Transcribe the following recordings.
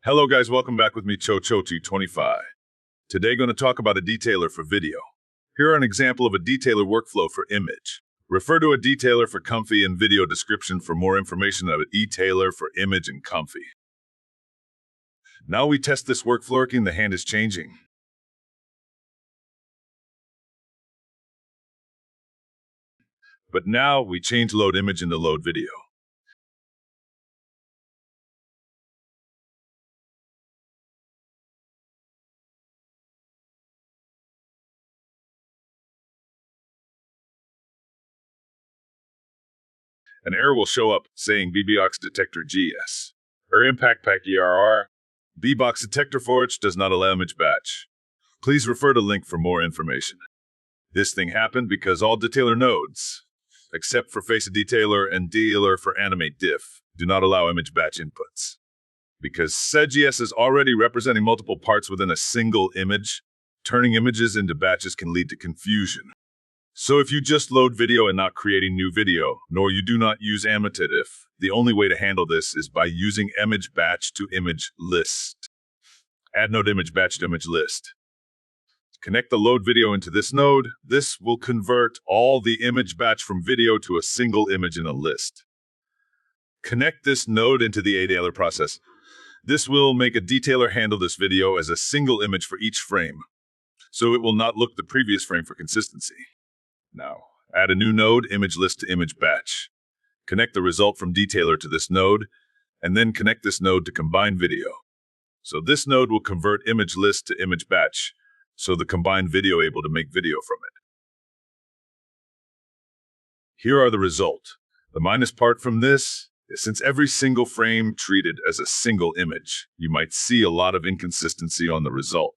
Hello guys, welcome back with me, Chochi25. Today going to talk about a detailer for video. Here are an example of a detailer workflow for image. Refer to a detailer for Comfy and video description for more information about detailer for image and Comfy. Now we test this workflow working, the hand is changing. But now we change load image into load video. An error will show up saying BboxDetectorSEGS or Impact Pack ERR. BboxDetectorForEach does not allow image batch. Please refer to link for more information. This thing happened because all detailer nodes, except for Face Detailer and Detailer for Animate Diff, do not allow image batch inputs. Because SEGS is already representing multiple parts within a single image, turning images into batches can lead to confusion. So if you just load video and not creating new video, nor you do not use animate diff, the only way to handle this is by using image batch to image list. Add node image batch to image list. Connect the load video into this node. This will convert all the image batch from video to a single image in a list. Connect this node into the Adetailer process. This will make a detailer handle this video as a single image for each frame, so it will not look the previous frame for consistency. Now, add a new node, image list to image batch. Connect the result from detailer to this node, and then connect this node to combine video. So this node will convert image list to image batch, so the combined video able to make video from it. Here are the result. The minus part from this is since every single frame treated as a single image, you might see a lot of inconsistency on the result,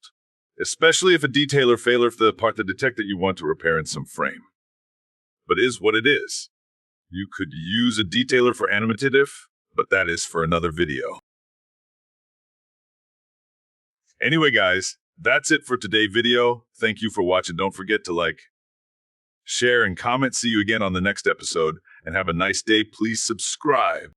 especially if a detailer failure for the part that detect that you want to repair in some frame. But is what it is. You could use a detailer for animate diff, but that is for another video. Anyway guys, that's it for today's video. Thank you for watching. Don't forget to like, share, and comment. See you again on the next episode, and have a nice day. Please subscribe.